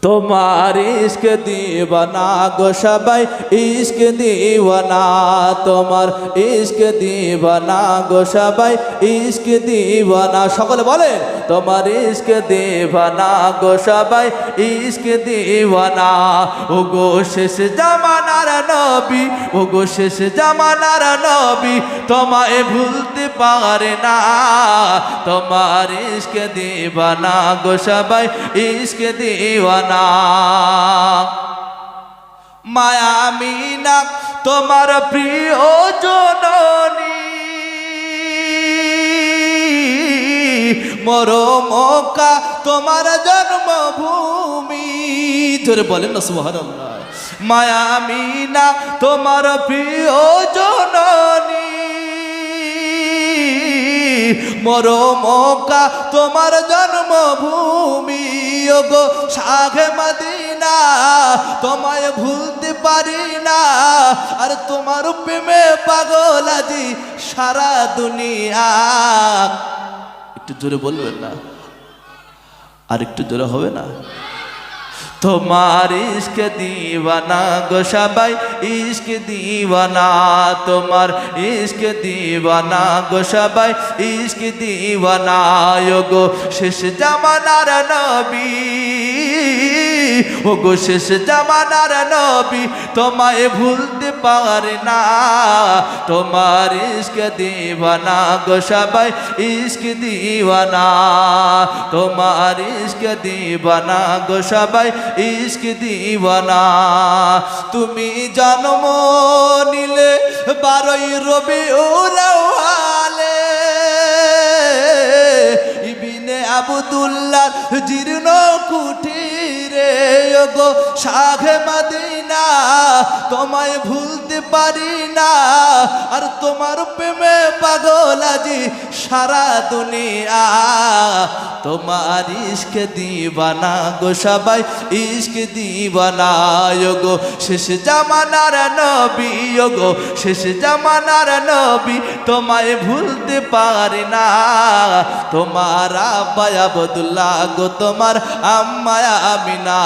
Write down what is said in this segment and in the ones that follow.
তোমার ইশক দিওয়ানা গো সবাই ইশক দিওয়ানা, তোমার ইশক দিওয়ানা গো সবাই ইশক দিওয়ানা। সকলে বলে তোমার ইশক দিওয়ানা গো সবাই ইশক দিওয়ানা। ও গো শেষ জামানার নবী, ও গো শেষ জামানার নবী, তোমায় ভুলতে পারে না। তোমার ইশক দিওয়ানা গো সবাই ইশক দিওয়ানা। মায়া আমিনা তোমার প্রিয় জননী, মরম মক্কা তোমার জন্মভূমি। জোরে বলেন না সুবহানাল্লাহ। মায়া আমিনা তোমার প্রিয় জননী, মরম মক্কা তোমার জন্মভূমি। ওগো শাহে মদিনা তোমায় ভুলতে পারি না, আর তোমার প্রেমে পাগল আজি সারা দুনিয়া। একটু জোরে বলবেন না? আর একটু জোরে হবে না? তোমার ইশক দিওয়ানা গো সবাই ইশক দিওয়ানা, তোমার ইশক দিওয়ানা গো সবাই ইশক দিওয়ানা। ওগো শেষ জামানার নবী, ওগো শেষ জামানার নবী, তোমায় ভুলতে পারে না। তোমার ইশক দিওয়ানা গো সবাই ইশক দিওয়ানা, তোমার ইশক দিওয়ানা গো সবাই ইশক দিওয়ানা। তুমি জন্ম নিলে 12ই রবিউল আউয়ালে, ইবনে আব্দুল্লাহ জীর্ণ কুঠিরে। ওগো শাহে মদিনা তোমায় ভুলতে পারি না, আর তোমার প্রেমে পাগল আজি সারা দুনিয়া। তোমার ইশক দিওয়ানা গো সবাই ইশক দিওয়ানা। ওগো শেষ জামানার নবী, ওগো শেষ জামানার নবী, তোমায় ভুলতে পারি না। তোমার আব্বা আব্দুল্লাহ গো তোমার আম্মা আমিনা,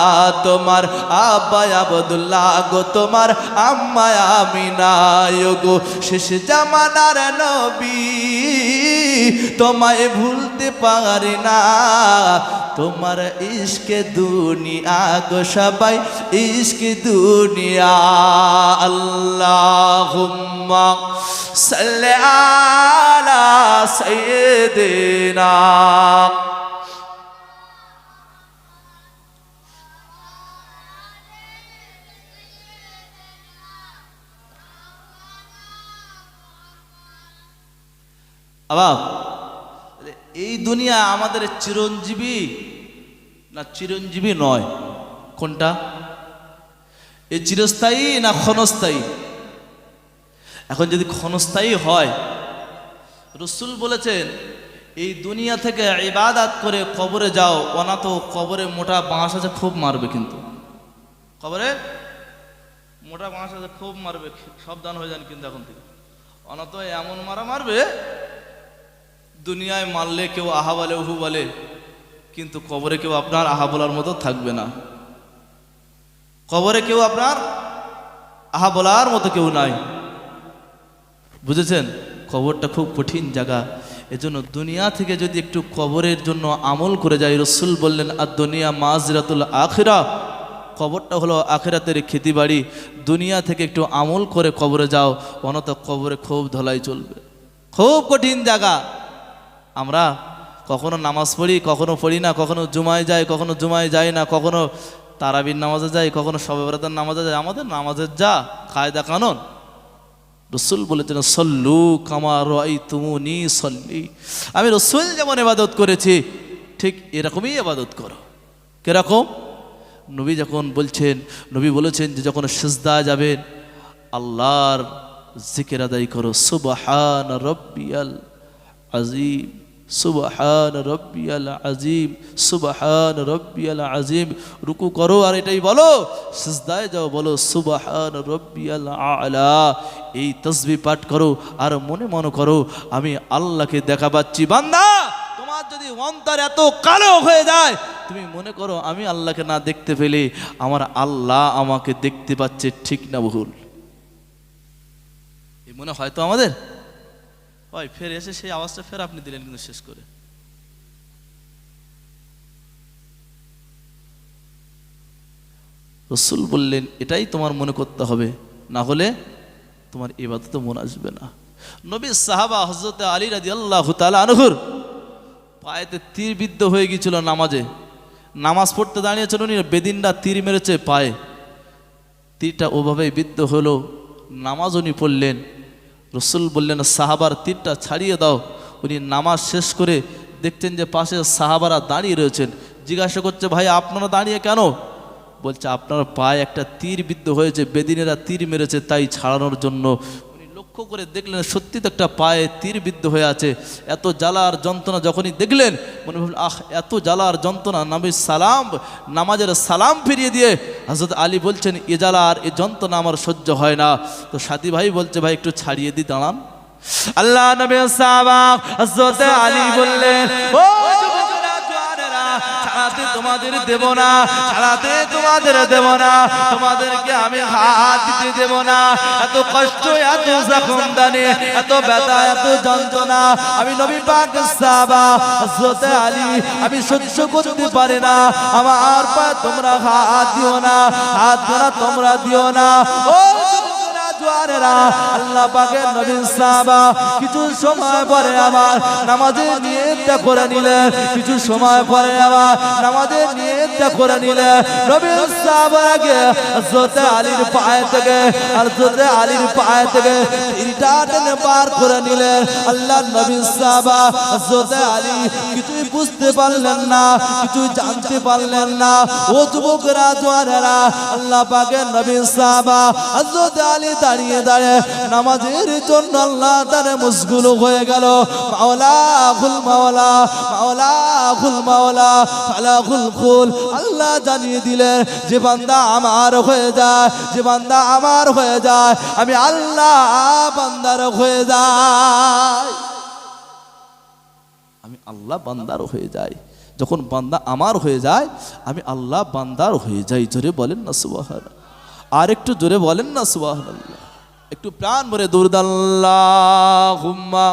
তোমার আব্বা আব্দুল্লাহ গো তোমার আম্মা আমিনা। ওগো শেষ জামানার নবী তোমায় ভুলতে পারি না। তোমার ইশক দুনিয়া গো সবাই ইশক দুনিয়া। আল্লাহুম্মা সাল্লি আলা সাইয়্যিদিনা। আবার এই দুনিয়া আমাদের চিরঞ্জীবী না চিরঞ্জীবী নয়? কোনটা? এই চিরস্থায়ী না ক্ষণস্থায়ী? এখন যদি ক্ষণস্থায়ী হয়, রাসূল বলেছেন এই দুনিয়া থেকে ইবাদত করে কবরে যাও, ওনা তো কবরে মোটা বাঁশ আছে খুব মারবে, কিন্তু কবরে মোটা বাঁশ আছে খুব মারবে, সাবধান হয়ে যান কিন্তু এখন থেকে। ওনা তো এমন মারা মারবে, দুনিয়ায় মারলে কেউ আহা বলে উহু বলে, কিন্তু কবরে কেউ আপনার আহা বলার মতো থাকবে না। কবরে কেউ আপনার আহা বলার মতো কেউ নাই, বুঝেছেন? কবরটা খুব কঠিন জায়গা। এজন্য দুনিয়া থেকে যদি একটু কবরের জন্য আমল করে যায়, রাসূল বললেন আর দুনিয়া মাজরাতুল আখিরা, কবরটা হলো আখিরাতের খেতিবাড়ি। দুনিয়া থেকে একটু আমল করে কবরে যাও, অনত কবরে খুব ধলাই চলবে, খুব কঠিন জায়গা। আমরা কখনো নামাজ পড়ি, কখনো পড়ি না, কখনো জুমায় যাই, কখনো জুমায় যাই না, কখনো তারাবির নামাজে যাই, কখনো শবে বরাতের নামাজে যাই। আমাদের নামাজের যা কায়দা কানুন, রাসূল বলেছেন সল্লু কামা রাআইতুমুনি সল্লি, আমি রাসূল যেমন ইবাদত করেছি ঠিক এরকমই ইবাদত করো। কিরকম? নবী যখন বলছেন, নবী বলেছেন যে যখন সিজদা যাবেন আল্লাহর জিকির আদায় করো, সুবহান রাব্বিয়াল আজিম, সুবহান রাব্বিয়াল আজিম, সুবহান রাব্বিয়াল আজিম। রুকু করো আর এটাই বলো, সিজদায় যাও বলো সুবহান রাব্বিয়াল আলা। এই তাসবিহ পাঠ করো আর মনে মনে করো আমি আল্লাহকে দেখা পাচ্ছি। বান্দা, তোমার যদি অন্তর এত কালো হয়ে যায় তুমি মনে করো আমি আল্লাহকে না দেখতে পেলে আমার আল্লাহ আমাকে দেখতে পাচ্ছে, ঠিক না ভুল? এই মনে হয় তো আমাদের হয়। ফের এসে সেই আওয়াজটা ফের আপনি দিলেন কিন্তু শেষ করে। রাসূল বললেন এটাই তোমার মনে করতে হবে, না হলে তোমার ইবাদতে মন আসবে না। নবী সাহাবা হযরত আলী রাদিয়াল্লাহু তাআলা আনহুর পায়েতে তীর বিদ্ধ হয়ে গিয়েছিল নামাজে। নামাজ পড়তে দাঁড়িয়েছেন উনি, বেদিনটা তীর মেরেছে পায়ে, তীরটা ওভাবেই বিদ্ধ হলো। নামাজ উনি পড়লেন, রাসূল বললেন সাহাবার তীরটা ছাড়িয়ে দাও। উনি নামাজ শেষ করে দেখছেন যে পাশে সাহাবারা দাঁড়িয়ে রয়েছেন। জিজ্ঞাসা করছে ভাই আপনারা দাঁড়িয়ে কেন? বলছে আপনার পায়ে একটা তীর বিদ্ধ হয়েছে, বেদিনেরা তীর মেরেছে, তাই ছাড়ানোর জন্য। উনি লক্ষ্য করে দেখলেন সত্যি তো একটা পায়ে তীর বিদ্ধ হয়ে আছে। এত জ্বালা আর যন্ত্রণা যখনই দেখলেন মনে ভাবলেন আহ এত জ্বালা আর যন্ত্রণা, নামাজের সালাম ফিরিয়ে দিয়ে হযরত আলী বলছেন এ জ্বালা আর এ যন্ত্রণা আমার সহ্য হয় না। তো সাথী ভাই বলছে ভাই একটু ছাড়িয়ে দি, দাঁড়ান। আল্লাহ নবী সাহাবা হযরত আলী বললেন ও ছাড়াতে তোমাদের দেব না, ছাড়াতে তোমাদের দেব না, তোমাদেরকে আমি হাত দিতে দেব না। এত কষ্ট, এত জখমদানি, এত ব্যথা, এত যন্ত্রণা আমি নবী পাক সাহাবা হযরত আলী আমি সহ্য করতে পারি না। আমার পা তোমরা হাত দিও না, হাত তোমরা দিও না। ও আল্লাহ পাকের নবী সাহাবা কিছু সময় পরে আবার নামাজের নিয়তটা করে নিলেন, কিছু সময় পরে আবার নামাজের নিয়তটা করে নিলেন। নবী সাহাবার আগে হযরত আলীর পায়ে থেকে তীরটা টেনে পার করে নিলেন। আল্লাহ নবী সাহাবা হযরত আলী কিছুই বুঝতে পারলেন না, কিছুই জানতে পারলেন না। ও যুবকরা, জওয়ানেরা, আল্লাহ পাকের নবী সাহাবা হযরত আলী দাঁড়িয়ে দাঁড়িয়ে নামাজের জন্য আল্লাহ তারে মশগুল হয়ে গেল। মাওলা খুল মাওলা, মাওলা খুল মাওলা, ফালা খুল খুল। আল্লাহ জানিয়ে দিলেন যে বান্দা আমার হয়ে যায়, যে বান্দা আমার হয়ে যায়, আমি আল্লাহ বান্দার হয়ে যাই, আমি আল্লাহ বান্দার হয়ে যাই। যখন বান্দা আমার হয়ে যায় আমি আল্লাহ বান্দার হয়ে যাই। জোরে বলেন না সুবহানাল্লাহ, আর একটু জোরে বলেন না সুবহানাল্লাহ, একটু প্রাণ ভরে দরুদ আল্লাহুম্মা।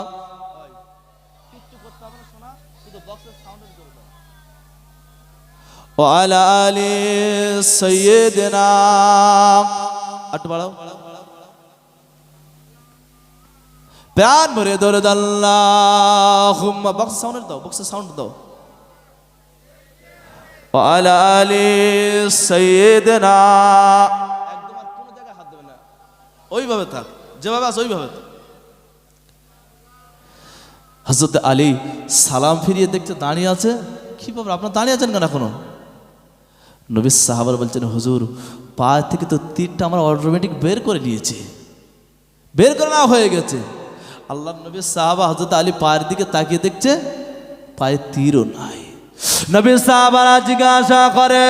ওয়া আলা আলি সাইয়্যিদিনা, একটু বাড়াও, প্রাণ ভরে দরুদ আল্লাহুম্মা। বক্স সাউন্ড দাও, বক্সে সাউন্ড দাও। ওয়া আলা আলি সাইয়্যিদিনা, ওইভাবে থাক, যেভাবে আছে ওইভাবে থাক। হযরত আলী সালাম ফিরিয়ে দেখতে দাঁড়িয়ে আছে। কি ব্যাপার আপনারা দাঁড়িয়ে আছেন কেন এখনো? নবী সাহাবারা বলছেন হুজুর পা থেকে তো তীরটা আমরা অটোমেটিক বের করে নিয়েছি, বের করে নেওয়া হয়ে গেছে। আল্লাহ নবী সাহাবা হযরত আলী পায়ের দিকে তাকিয়ে দেখছে পায়ে তীরও নাই। নবী সাহাবারা জিজ্ঞাসা করে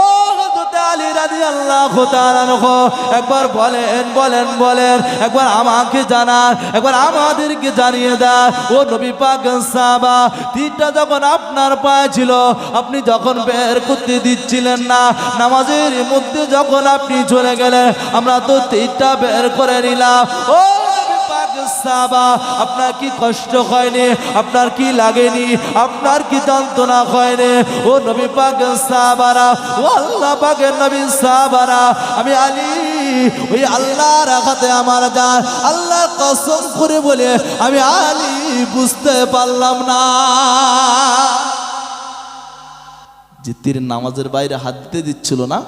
ও হযরত আলী রাদিয়াল্লাহু তাআলা আনহু একবার বলেন, একবার আমাকে জানান, একবার আমাদেরকে জানিয়ে দেন। ও নবী পাক সাহাবা, তীরটা যখন আপনার পায়ে ছিল, আপনি যখন বের করতে দিচ্ছিলেন না, নামাজের মধ্যে যখন আপনি চলে গেলেন, আমরা তো তীরটা বের করে নিলাম। ও সাহাবা, আপনার কি কষ্ট হয়নি? আপনার কি লাগেনি? আপনার কি যন্ত্রণা হয়নি? ও নবী পাক সাহাবারা, ও আল্লাহ পাকের নবী সাহাবারা, আমি আলী ওই আল্লাহর হাতে আমার জান, আল্লাহর কসম করে বলে আমি আলী বুঝতে পারলাম না যে তীর নামাজের বাইরে হাত দিতে দিচ্ছিল না।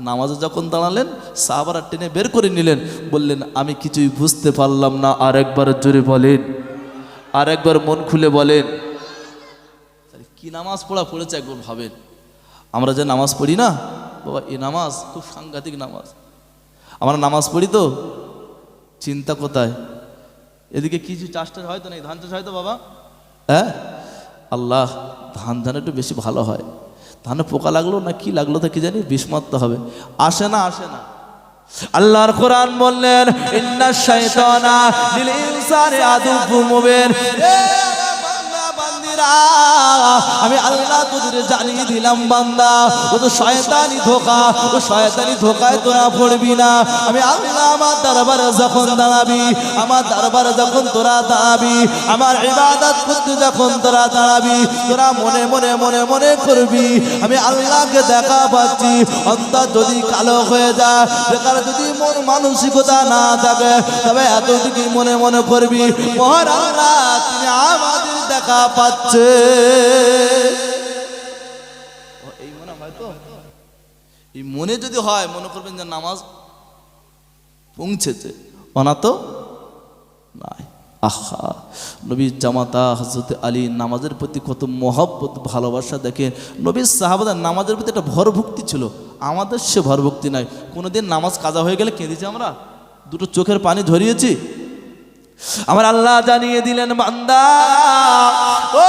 নামাজে যখন দাঁড়ালেন সাহাবারা টেনে বের করে নিলেন, বললেন আমি কিছুই বুঝতে পারলাম না। আর একবার জোরে বলেন, আর একবার মন খুলে বলেন। কি নামাজ পড়েছে একবার ভাবেন। আমরা যে নামাজ পড়ি না বাবা, এই নামাজ খুব সাংঘাতিক নামাজ। আমরা নামাজ পড়ি তো চিন্তা কোথায়, এদিকে কিছু চাষটা হয়তো নেই, ধান চাষ হয়তো বাবা, হ্যাঁ আল্লাহ ধান একটু বেশি ভালো হয়। ধানে পোকা লাগলো না কি লাগলো তা কি জানি, বিষ মারতে হবে, আসে না। আল্লাহর কোরআন বললেন ইন্নাশ শাইতানা লিল ইনসানি আদুউম মুবিন। বান্দিরা, আমি আল্লাহ তোদের জানিয়ে দিলাম বান্দা, ও তো শয়তানি ধোঁকা, ও শয়তানি ধোঁকায় তোরা পড়বি না। আমি আল্লাহ আমার দরবারে যখন দাঁড়াবি, আমার দরবারে যখন তোরা দাঁড়াবি, আমার ইবাদত করতে যখন তোরা দাঁড়াবি, তোরা মনে মনে মনে মনে করবি আমি আল্লাহকে দেখা পাচ্ছি। অন্তর যদি কালো হয়ে যায়, বেকার যদি মন মানসিকতা না থাকে, তবে এতটুকু মনে মনে করবি মহান আল্লাহ তিনি আমাদের দেখা পাচ্ছে। এই মনে হয় তো, এই মনে যদি হয় মনে করবেন যে নামাজ পৌঁছেছে, মানা তো নাই। আহা, নবীর জামাতা হযরত আলী নামাজের প্রতি কত মহব্বত ভালোবাসা দেখেন। নবীর সাহাবাদের নামাজের প্রতি একটা ভরভক্তি ছিল, আমাদের সে ভরভক্তি নাই। কোনোদিন নামাজ কাজা হয়ে গেলে কেঁদেছি আমরা, দুটো চোখের পানি ঝরিয়েছি? আমার আল্লাহ জানিয়ে দিলেন বান্দা, ও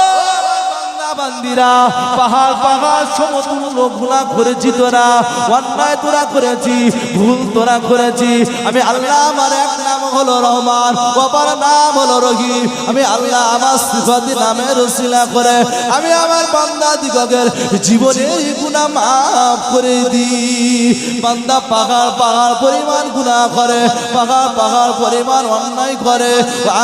বান্দিরা, পাহাড় পাহাড় সমতুল্য গুনাহ করেছি তোরা, অন্যায় তোরা করেছি, ভুল তোরা করেছি। আমি আল্লাহ আমার এক নাম হলো রহমান, অপর নাম হলো রহিম। আমি আল্লাহ আমার সিফাতি নামের ওসিলা করে আমি আমার বান্দা দিগের জীবনের গুনাহ মাফ করে দিই। বান্দা পাহাড় পাহাড় পরিমাণ গুনাহ করে, পাহাড় পাহাড় পরিমাণ অন্যায় করে,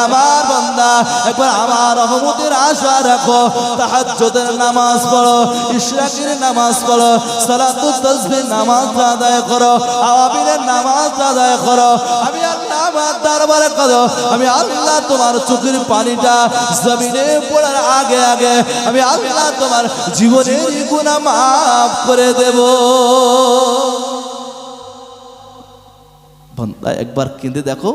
আমার বান্দা একবার আমার রহমতের আশা রাখো, তাহাজ্জুদের নামাজ পড়ো, ইশরাকের নামাজ পড়ো, সালাতুত তাসবিহ নামাজ আদায় করো, আওয়াবিলের নামাজ আদায় করো। আমি আল্লাহ আমার দরবারে করো, আমি আল্লাহ তোমার চোখের পানিটা জমিনে পড়ার আগে আগে আমি আল্লাহ তোমার জীবনের গুনাহ মাফ করে দেব। বান্দা একবার কেঁদে দেখো,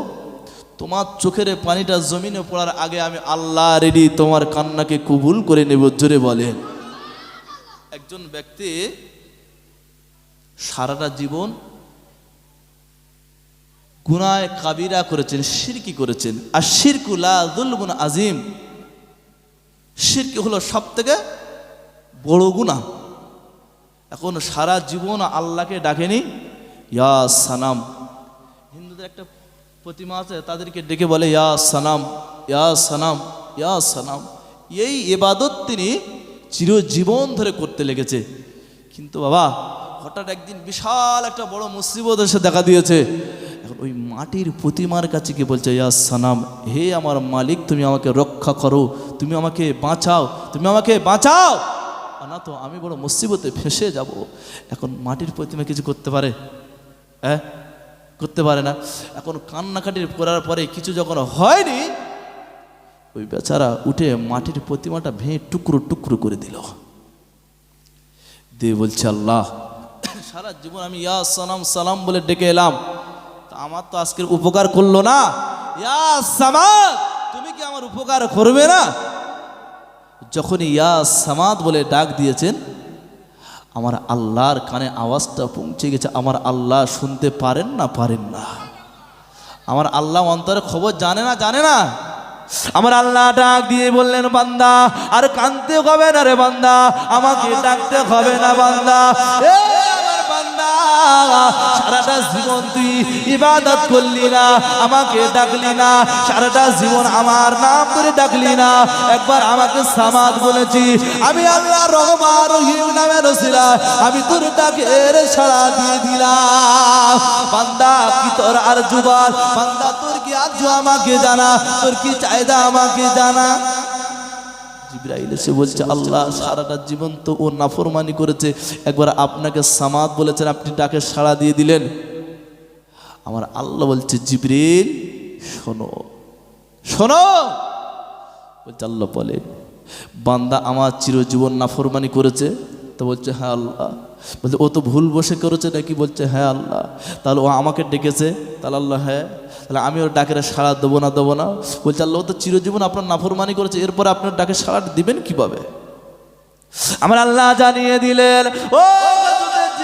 তোমার চোখের পানিটা জমিনে পড়ার আগে আমি আল্লাহ রেডি তোমার কান্নাকে কবুল করে নেব। জোরে বলেন। একজন ব্যক্তি সারাটা জীবন গুনাহ কাবিরা করেছেন, শিরকি করেছেন। আর শিরকু লা যুলমুন আযীম, শিরক হলো সবথেকে বড় গুনাহ। এখন সারা জীবন আল্লাহকে ডাকেনি, ইয়া সানাম। হিন্দুদের একটা প্রতিমা আছে, তাদেরকে ডেকে বলে ইয়া সানাম, ইয়া সানাম, ইয়া সানাম। এই ইবাদত তিনি চিরজীবন ধরে করতে লেগেছে। কিন্তু বাবা হঠাৎ একদিন বিশাল একটা বড় মুসিবত এসে দেখা দিয়েছে। এখন ওই মাটির প্রতিমার কাছে গিয়ে বলছে, ইয়া সানাম, হে আমার মালিক, তুমি আমাকে রক্ষা করো, তুমি আমাকে বাঁচাও, তুমি আমাকে বাঁচাও, না তো আমি বড় মুসিবতে ফেঁসে যাব। এখন মাটির প্রতিমা কিছু করতে পারে? করতে পারে না। এখন কান্নাকাটির করার পরে কিছু যখন হয়নি, ওই বেচারা উঠে মাটির প্রতিমাটা ভেঙে টুকরো টুকরো করে দিল, দিয়ে বলছে, আল্লাহ সারা জীবন আমি ইয়া সালাম সালাম বলে ডেকে এলাম, তা আমার তো আজকের উপকার করলো না। ইয়া সামাদ, তুমি কি আমার উপকার করবে না? যখন ইয়া সামাদ বলে ডাক দিয়েছেন, আমার আল্লাহর কানে আওয়াজটা পৌঁছে গেছে। আমার আল্লাহ শুনতে পারেন না? পারেন না? আমার আল্লাহ অন্তরে খবর জানে না? জানে না? আমার আল্লাহ ডাক দিয়ে বললেন, বান্দা আর কাঁদতে হবে না রে বান্দা, আমাকে ডাকতে হবে না বান্দা। আমার বান্দা, সারাটা জীবন তুই ইবাদত করলি না, আমাকে ডাকলি না, সারাটা জীবন আমার নাম ধরে ডাকলি না, একবার আমাকে সামাদ বলেছি, আমি আল্লাহ রহমান রহিম নামের ওসিলা আমি তোর ডাকের সাড়া দিয়ে দিলাম। বান্দা কি তোর আর জুবান? বান্দা তোর কি আজ আমাকে জানা, তোর কি চাহিদা আমাকে জানা? জিবরাইল এসে বলছে, আল্লাহ সারাটা জীবন তো ও নাফরমানি করেছে, একবার আপনাকে সামাদ বলেছেন, আপনি ডাকে সাড়া দিয়ে দিলেন। আমার আল্লাহ বলছে, জিবরিল শোনো শোনো। বলছে, আল্লাহ বলে, বান্দা আমার চিরজীবন নাফরমানি করেছে? তো বলছে, হ্যাঁ আল্লাহ। বলছে, ও তো ভুল বসে করেছে নাকি? বলছে, হ্যাঁ আল্লাহ। তাহলে ও আমাকে ডেকেছে? তাহলে আল্লাহ, হ্যাঁ। তাহলে আমি ওর ডাকের সাড়া দেবো না? দেবো না। বলছে, আল্লাহ তো চিরজীবন আপনার নাফরমানি করেছে, এরপর আপনার ডাকে সাড়া দিবেন কিভাবে? আমার আল্লাহ জানিয়ে দিলেন, ও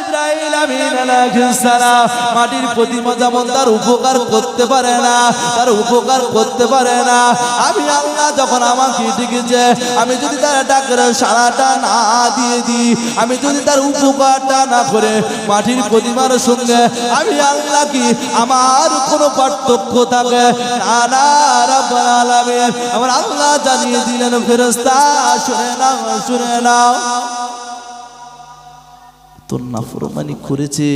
জিবরাইল আমিন আলাইহিস সালাম মাটির প্রতিমা যেমন তার উপকার করতে পারে না, তার উপকার করতে পারে না, আমি আল্লাহ যখন আমাকে ডেকেছে, আমি যদি তার ডাকের সাড়াটা না দিয়ে দিই, আমি যদি তার উপকারটা না করে মাটির প্রতিমার সঙ্গে আমি আল্লাহ কি আমার কোনো পার্থক্য থাকে না? না রাব্বুল আলামিন আমার আল্লাহ জানিয়ে দিলেন ফেরেশতা শুনে নাও, শুনে নাও, তোর নাফরমানি করেছে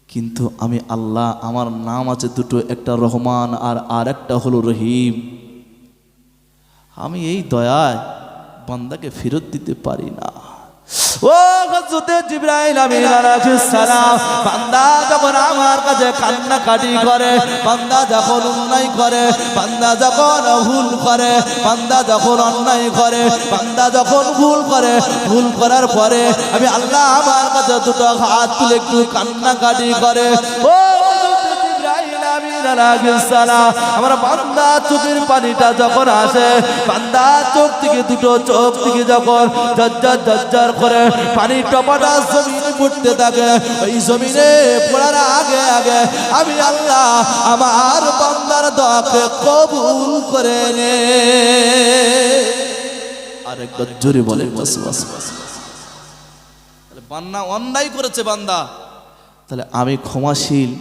কিন্তু আমি আল্লাহ, আমার নাম আছে দুটো, একটা রহমান আর একটা হলো রহিম। আমি এই দয়ায় বান্দাকে ফেরত দিতে পারি না। ও হযরত জিবরাইল আমিন আলাইহিস সালাম বান্দা যখন আমার কাছে কান্নাকাটি করে, বান্দা যখন অন্যায় করে, বান্দা যখন ভুল করে, বান্দা যখন অন্যায় করে, বান্দা যখন ভুল করে, ভুল করার পরে আমি আল্লাহ আমার কাছে দুটো হাত তুলে একটু কান্নাকাটি করে, ও আমার বান্দা চোখের পানিটা যখন আসে, বান্দা চোখ থেকে দুটো চোখ থেকে যখন ঝরঝর ঝরঝর করে পানির টপাটা জমিনে পড়তে থাকে, ওই জমিনে পড়ার আগে আগে আমি আল্লাহ আমার বান্দার দোয়াকে কবুল করে নে। আরেকবার জোরে বলে বাস বাস বাস। বান্দা অন্যায় করেছে বান্দা, তাহলে আমি ক্ষমাশীল,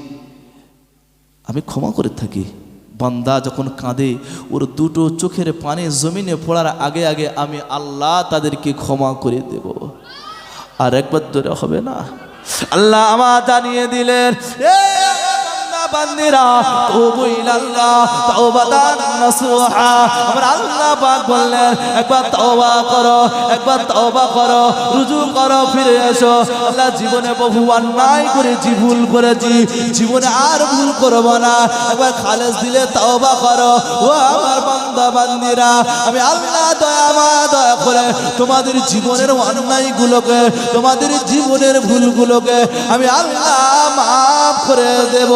আমি ক্ষমা করে থাকি। বান্দা যখন কাঁদে ওর দুটো চোখের পানি জমিনে পড়ার আগে আগে আমি আল্লাহ তাদেরকে ক্ষমা করে দেব। আর একবার ধরে হবে না? আল্লাহ আমার জানিয়ে দিলেন বান্দিরা তুবু ইলাল্লাহ তাওবাতান নাসুহা, আমরা আল্লাহ পাক বললেন একবার তওবা করো, একবার তওবা করো, রুজু করো, ফিরে এসো। আল্লাহ জীবনে বহু অন্যায় করেছি, ভুল করেছি, জীবনে আর ভুল করব না, একবার খালেস দিলে তওবা করো। ও আমার বান্দা বান্দিরা, আমি আল্লাহ দয়া করে তোমাদের জীবনের অন্যায়গুলোকে, তোমাদের জীবনের ভুলগুলোকে আমি আল্লাহ মাফ করে দেব।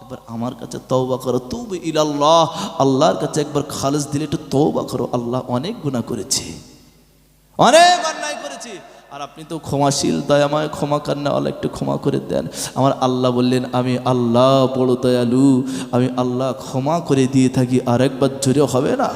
একবার আমার কাছে তওবা করো, তুবু ইলাল্লাহ, আল্লাহর কাছে একবার খালেস দিলে একটু তওবা করো। আল্লাহ অনেক গুনাহ করেছি, অনেক অন্যায় করেছি, আর আপনি তো ক্ষমাশীল, দয়াময়, ক্ষমা কান্নাওয়ালা, একটু ক্ষমা করে দেন। আমার আল্লাহ বললেন আমি আল্লাহ বড় দয়ালু, আমি আল্লাহ ক্ষমা করে দিয়ে থাকি। আর একবার জোরে হবে না?